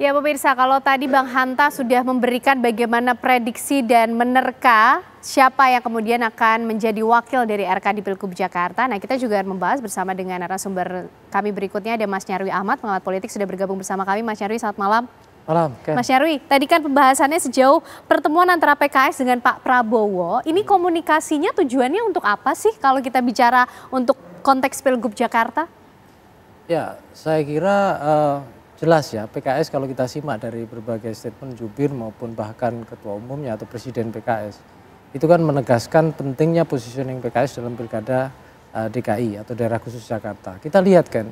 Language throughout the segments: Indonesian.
Ya pemirsa, kalau tadi Bang Hanta sudah memberikan bagaimana prediksi dan menerka siapa yang kemudian akan menjadi wakil dari RK di Pilgub Jakarta. Nah, kita juga akan membahas bersama dengan narasumber kami berikutnya, ada Mas Nyarwi Ahmad, pengamat politik, sudah bergabung bersama kami. Mas Nyarwi, selamat malam. Malam, Ken. Mas Nyarwi, tadi kan pembahasannya sejauh pertemuan antara PKS dengan Pak Prabowo. Ini komunikasinya tujuannya untuk apa sih kalau kita bicara untuk konteks Pilgub Jakarta? Ya, saya kira jelas ya, PKS kalau kita simak dari berbagai statement jubir maupun bahkan ketua umumnya atau presiden PKS, itu kan menegaskan pentingnya positioning PKS dalam pilkada DKI atau daerah khusus Jakarta. Kita lihat kan,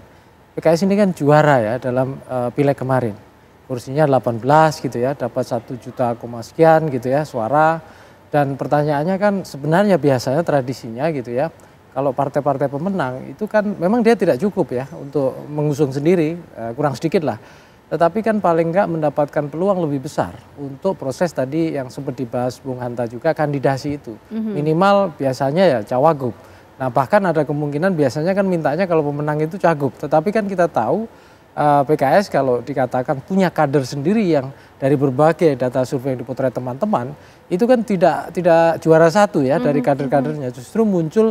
PKS ini kan juara ya dalam pileg kemarin. Kursinya 18 gitu ya, dapat 1 juta sekian gitu ya suara. Dan pertanyaannya kan sebenarnya biasanya tradisinya gitu ya, kalau partai-partai pemenang itu kan memang dia tidak cukup ya untuk mengusung sendiri, kurang sedikit lah. Tetapi kan paling enggak mendapatkan peluang lebih besar untuk proses tadi yang sempat dibahas Bung Hanta juga, kandidasi itu. Minimal biasanya ya cawagup. Nah bahkan ada kemungkinan biasanya kan mintanya kalau pemenang itu cagup. Tetapi kan kita tahu PKS kalau dikatakan punya kader sendiri yang dari berbagai data survei yang dipotret teman-teman itu kan tidak juara satu ya dari kader-kadernya, justru muncul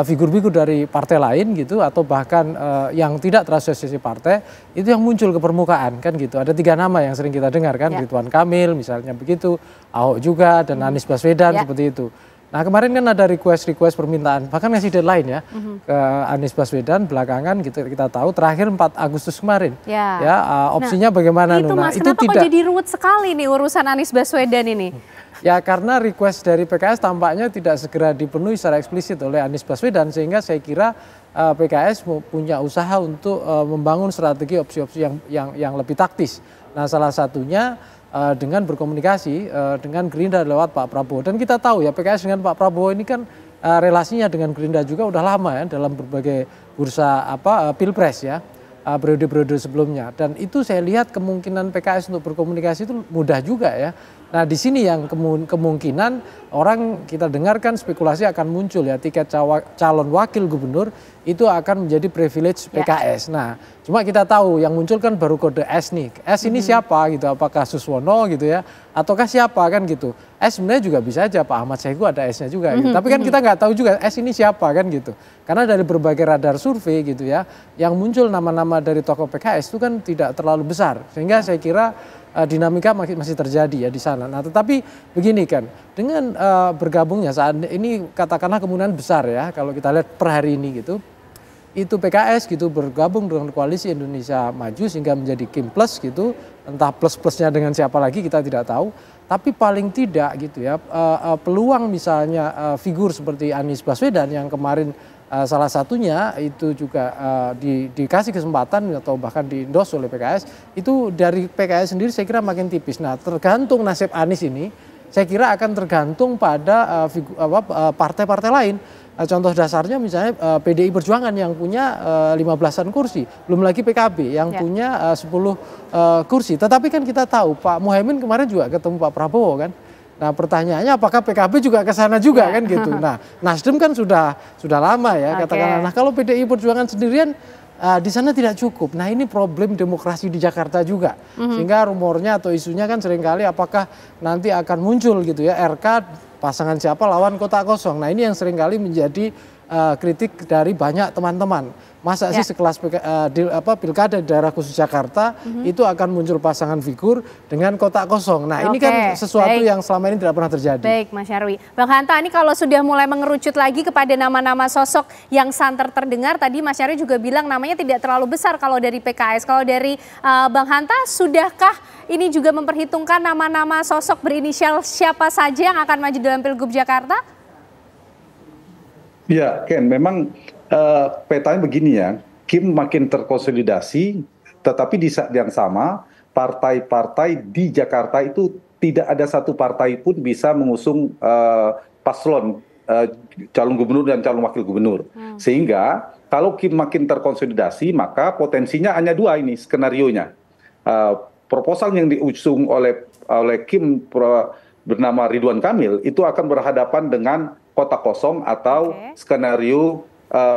figur-figur dari partai lain gitu atau bahkan yang tidak terasosiasi partai itu yang muncul ke permukaan kan gitu. Ada 3 nama yang sering kita dengar kan, Ridwan Kamil misalnya begitu, Ahok juga dan Anies Baswedan seperti itu. Nah kemarin kan ada request permintaan, bahkan ngasih deadline ya ke Anies Baswedan belakangan gitu kita tahu terakhir 4 Agustus kemarin. Ya opsinya bagaimana? Itu Mas, kenapa kok jadi ruwet sekali nih urusan Anies Baswedan ini? Ya karena request dari PKS tampaknya tidak segera dipenuhi secara eksplisit oleh Anies Baswedan, sehingga saya kira PKS punya usaha untuk membangun strategi opsi-opsi yang lebih taktis. Nah salah satunya dengan berkomunikasi dengan Gerindra lewat Pak Prabowo. Dan kita tahu ya PKS dengan Pak Prabowo ini kan relasinya dengan Gerindra juga udah lama ya dalam berbagai bursa pilpres ya, periode-periode sebelumnya. Dan itu saya lihat kemungkinan PKS untuk berkomunikasi itu mudah juga ya. Nah di sini yang kemungkinan orang kita dengarkan spekulasi akan muncul ya, tiket calon wakil gubernur itu akan menjadi privilege PKS. Nah cuma kita tahu yang muncul kan baru kode S nih. S ini siapa gitu, apakah Suswono gitu ya, ataukah siapa kan gitu. S sebenarnya juga bisa aja Pak Ahmad Saiku ada S-nya juga gitu. Tapi kan kita nggak tahu juga S ini siapa kan gitu. Karena dari berbagai radar survei gitu ya, yang muncul nama-nama dari tokoh PKS itu kan tidak terlalu besar. Sehingga saya kira dinamika masih terjadi ya di sana. Nah tetapi begini kan, dengan bergabungnya saat ini katakanlah kemungkinan besar ya kalau kita lihat per hari ini gitu, itu PKS gitu bergabung dengan koalisi Indonesia Maju sehingga menjadi Kim Plus gitu, entah plus-plusnya dengan siapa lagi kita tidak tahu, tapi paling tidak gitu ya peluang misalnya figur seperti Anies Baswedan yang kemarin salah satunya itu juga dikasih kesempatan atau bahkan diendos oleh PKS, itu dari PKS sendiri saya kira makin tipis. Nah tergantung nasib Anies ini saya kira akan tergantung pada partai-partai lain. Contoh dasarnya misalnya PDI Perjuangan yang punya 15-an kursi, belum lagi PKB yang punya 10 kursi. Tetapi kan kita tahu Pak Muhaimin kemarin juga ketemu Pak Prabowo kan. Nah pertanyaannya apakah PKB juga ke sana juga kan gitu. Nah Nasdem kan sudah lama ya katakanlah. Nah kalau PDI Perjuangan sendirian di sana tidak cukup. Nah ini problem demokrasi di Jakarta juga. Sehingga rumornya atau isunya kan seringkali apakah nanti akan muncul gitu ya RK pasangan siapa lawan kota kosong. Nah ini yang seringkali menjadi kritik dari banyak teman-teman. Masa sih sekelas pilkada daerah khusus Jakarta itu akan muncul pasangan figur dengan kota kosong. Nah ini kan sesuatu yang selama ini tidak pernah terjadi. Baik Mas Nyarwi. Bang Hanta, ini kalau sudah mulai mengerucut lagi kepada nama-nama sosok yang santer terdengar, tadi Mas Nyarwi juga bilang namanya tidak terlalu besar kalau dari PKS. Kalau dari Bang Hanta, sudahkah ini juga memperhitungkan nama-nama sosok berinisial siapa saja yang akan maju dalam Pilgub Jakarta? Ya Ken, memang petanya begini ya, Kim makin terkonsolidasi, tetapi di saat yang sama partai-partai di Jakarta itu tidak ada satu partai pun bisa mengusung paslon calon gubernur dan calon wakil gubernur. Sehingga kalau Kim makin terkonsolidasi maka potensinya hanya 2 ini skenarionya. Proposal yang diusung oleh Kim bernama Ridwan Kamil itu akan berhadapan dengan kota kosong atau skenario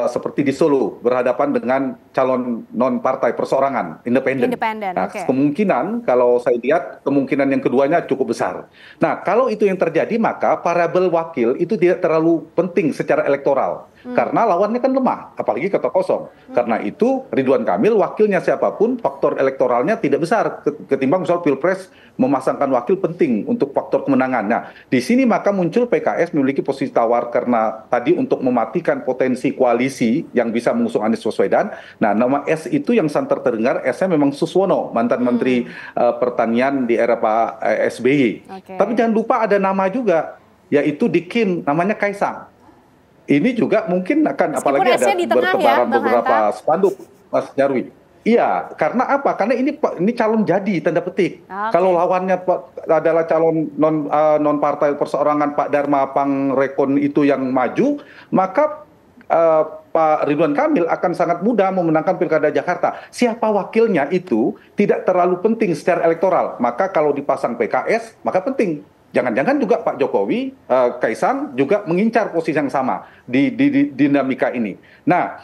seperti di Solo berhadapan dengan calon non partai perseorangan independen. Nah, kemungkinan kalau saya lihat kemungkinan yang keduanya cukup besar. Nah, kalau itu yang terjadi maka variabel wakil itu tidak terlalu penting secara elektoral. Karena lawannya kan lemah, apalagi kota kosong. Karena itu Ridwan Kamil wakilnya siapapun faktor elektoralnya tidak besar ketimbang soal Pilpres memasangkan wakil penting untuk faktor kemenangan. Nah, di sini maka muncul PKS memiliki posisi tawar karena tadi untuk mematikan potensi koalisi yang bisa mengusung Anies Baswedan. Nah, nama S itu yang santer terdengar S-nya memang Suswono, mantan Menteri Pertanian di era Pak SBY. Tapi jangan lupa ada nama juga, yaitu di Kim, namanya Kaisang. Ini juga mungkin akan, apalagi ada bertebaran beberapa spanduk, Mas Nyarwi. Iya, karena apa? Karena ini calon jadi tanda petik. Kalau lawannya adalah calon non partai perseorangan Pak Dharma Pangrekon itu yang maju, maka Pak Ridwan Kamil akan sangat mudah memenangkan Pilkada Jakarta. Siapa wakilnya itu tidak terlalu penting secara elektoral. Maka kalau dipasang PKS, maka penting. Jangan-jangan juga Pak Jokowi, Kaisang juga mengincar posisi yang sama di dinamika ini. Nah,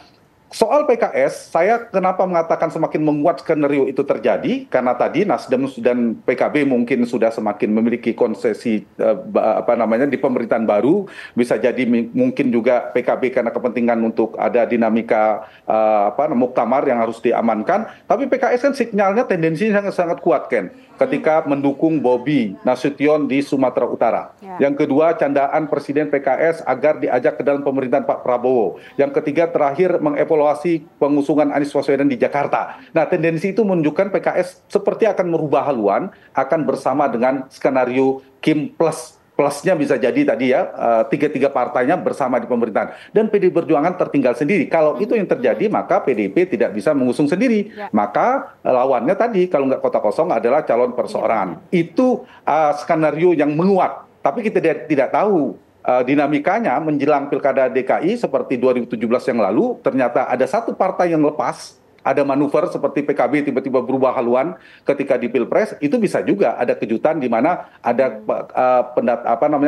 soal PKS, saya kenapa mengatakan semakin menguat skenario itu terjadi? Karena tadi Nasdem dan PKB mungkin sudah semakin memiliki konsesi di pemerintahan baru. Bisa jadi mungkin juga PKB karena kepentingan untuk ada dinamika muktamar yang harus diamankan. Tapi PKS kan sinyalnya tendensinya sangat kuat, Ken. Ketika mendukung Bobi Nasution di Sumatera Utara. Yang kedua, candaan Presiden PKS agar diajak ke dalam pemerintahan Pak Prabowo. Yang ketiga, terakhir mengevaluasi pengusungan Anies Baswedan di Jakarta. Nah, tendensi itu menunjukkan PKS seperti akan merubah haluan, akan bersama dengan skenario Kim plusnya bisa jadi tadi ya, tiga partainya bersama di pemerintahan. Dan PDI Perjuangan tertinggal sendiri. Kalau itu yang terjadi, maka PDIP tidak bisa mengusung sendiri. Maka lawannya tadi, kalau nggak kota kosong adalah calon perseorangan. Itu skenario yang menguat. Tapi kita tidak tahu dinamikanya menjelang Pilkada DKI seperti 2017 yang lalu, ternyata ada satu partai yang lepas, ada manuver seperti PKB tiba-tiba berubah haluan ketika di Pilpres, itu bisa juga ada kejutan di mana ada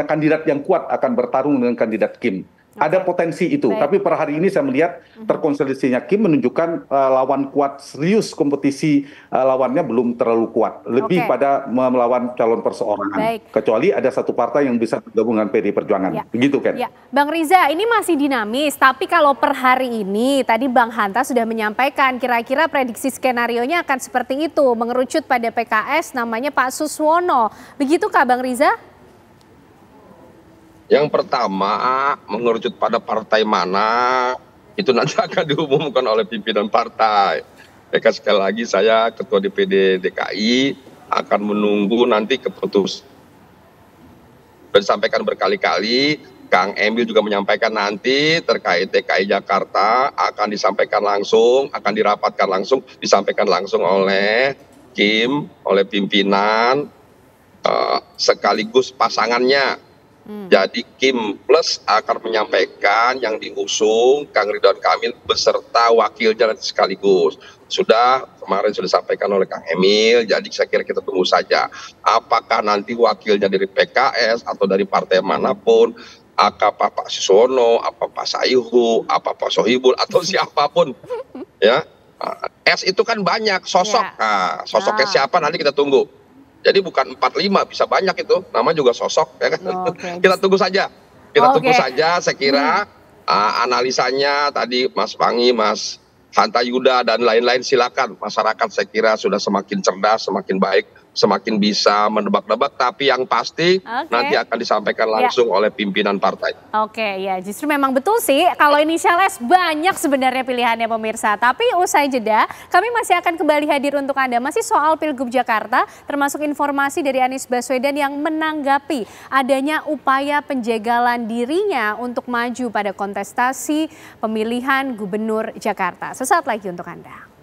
kandidat yang kuat akan bertarung dengan kandidat Kim. Ada potensi itu, tapi per hari ini saya melihat terkonsolidasinya Kim menunjukkan lawan kuat serius kompetisi lawannya belum terlalu kuat, lebih pada melawan calon perseorangan. Kecuali ada satu partai yang bisa bergabung dengan PDI Perjuangan, begitu kan? Ya. Bang Riza, ini masih dinamis, tapi kalau per hari ini tadi Bang Hanta sudah menyampaikan kira-kira prediksi skenarionya akan seperti itu, mengerucut pada PKS namanya Pak Suswono, begitukah Bang Riza? Yang pertama, mengerucut pada partai mana, itu nanti akan diumumkan oleh pimpinan partai. Maka sekali lagi saya Ketua DPD DKI akan menunggu nanti keputusan. Sudah disampaikan berkali-kali, Kang Emil juga menyampaikan nanti terkait DKI Jakarta akan disampaikan langsung, akan dirapatkan langsung, disampaikan langsung oleh Kim, oleh pimpinan, sekaligus pasangannya. Jadi Kim Plus akan menyampaikan yang diusung Kang Ridwan Kamil beserta wakilnya nanti sekaligus. Kemarin sudah disampaikan oleh Kang Emil, jadi saya kira kita tunggu saja. Apakah nanti wakilnya dari PKS atau dari partai manapun, apa Pak Suswono, apa Pak Sayhu, apa Pak Sohibul, atau siapapun. Ya, S itu kan banyak sosok, sosoknya siapa nanti kita tunggu. Jadi bukan 45, bisa banyak itu. Nama juga sosok, ya kan? Kita tunggu saja. Tunggu saja, saya kira analisanya tadi Mas Pangi, Mas Hanta Yuda, dan lain-lain silakan. Masyarakat saya kira sudah semakin cerdas, semakin baik, semakin bisa menebak-nebak. Tapi yang pasti nanti akan disampaikan langsung oleh pimpinan partai. Ya justru memang betul sih. Kalau inisial S banyak sebenarnya pilihannya pemirsa. Tapi usai jeda, kami masih akan kembali hadir untuk Anda. Masih soal Pilgub Jakarta, termasuk informasi dari Anies Baswedan yang menanggapi adanya upaya penjagalan dirinya untuk maju pada kontestasi pemilihan Gubernur Jakarta. Sesaat lagi untuk Anda.